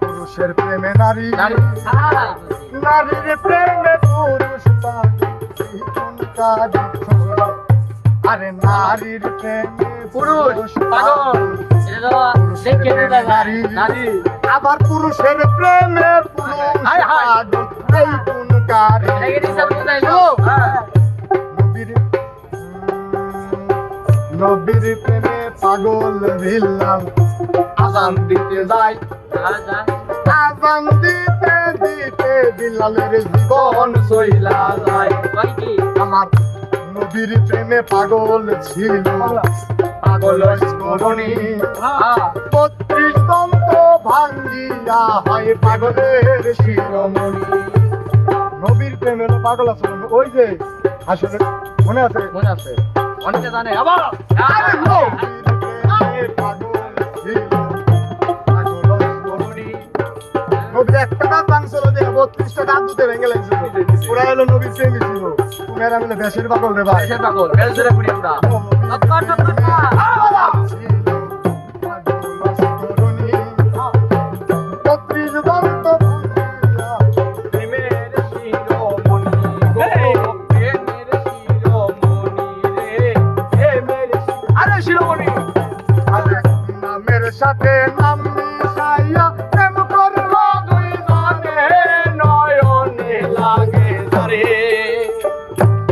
পুরুষের প্রেমে নারী, নারীর প্রেমে পুরুষ পাগল। আরে নারীর প্রেমে পুরুষ পাগল, নারী আবার পুরুষের প্রেমে পুরুষ পাগল। এই কোন কারে নবীর প্রেমে পাগল ভিল্লাল আজান দিতে যায়, আজান দিতে দিতে বিলালের জীবন চইলা যায়। আমার নবীর প্রেমে পাগল ছিল পাগল স্মরণী, ৩২ দন্ত ভাঙ্গিয়া হয় পাগলের শিরোমণি। নবীর প্রেমে পাগল আছে ওই যে আসলে মনে আছে, মনে আছে অনেকে জানে। আবার একটা দাঁত ভাঙছিল যে ৩২টা দাঁত দুধে ভেঙে লাগছিল, ওরা হলো নবীর প্রেমী ছিল। মেয়েরা মিলে বেশের পাগল রে ভাই, বেশের পাগল বেশ ধরে পুরি আমরা। নামের সাথে নাম মিশাইয়া প্রেম করল দুই জনে, নয়নে লাগে ধরে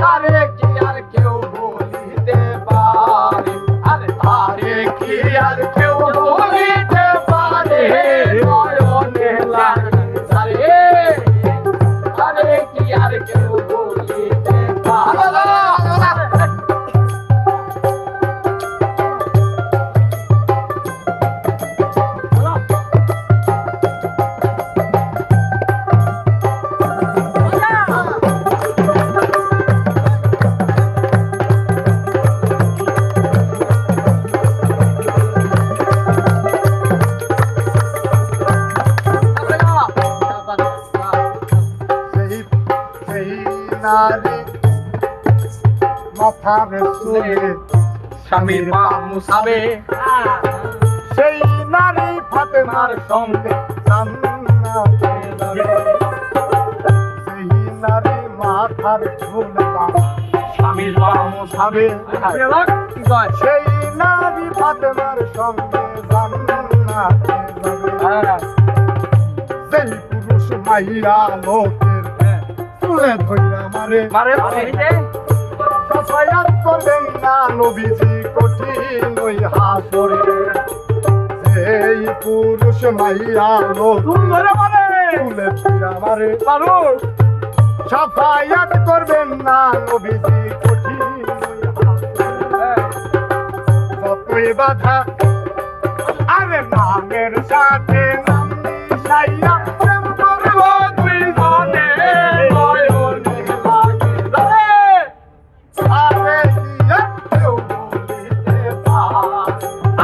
তারে কি আর কেউ বলিতে পারে, আরে তারে কি আর কেউ বলিতে পারে, নয়নে লাগে ধরে তারে কি আর কেউ বলিতে পারে। নারী মাথার চুলে স্বামীর পা মুছাবে, সেই নারী ফাতেমার সঙ্গে জান্নাতে যাবে। সেই নারী মাথার চুলে স্বামীর পা মুছাবে, সেই নারী ফাতেমার সঙ্গে জান্নাতে যাবে। সেই পুরুষ মাইয়া লোকের চুলে ধইরা মারে মারে সাফায়াত করবেন না নবীজি কঠিন ওই হাসরে। এই পুরুষ মাইয়া লোক চুলে ধইরা মারে সাফায়াত করবেন না নবীজি কঠিন ওই হাসরে। যতই বাধা আরে নামের সাথে নাম মিশাইয়া প্রেম করব দুই জনে, নয়নে লাগে ধরে তারে কি আর কেউ বলিতে পারে,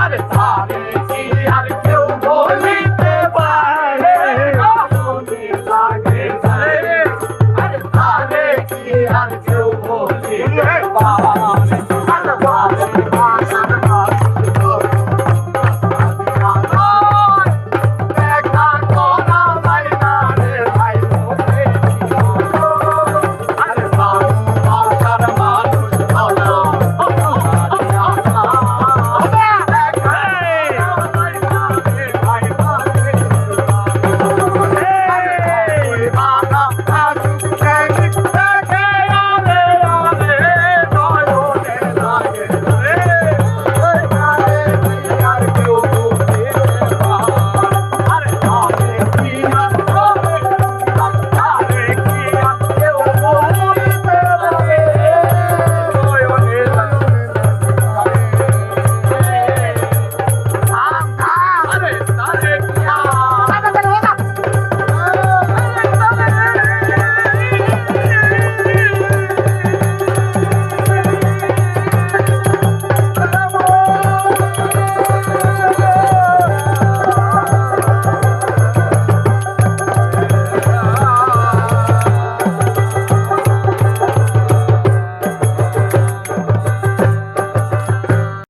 আরে তারে কি আর কেউ বলিতে পারে, নয়নে লাগে ধরে আরে তারে কি আর কেউ বলিতে পারে।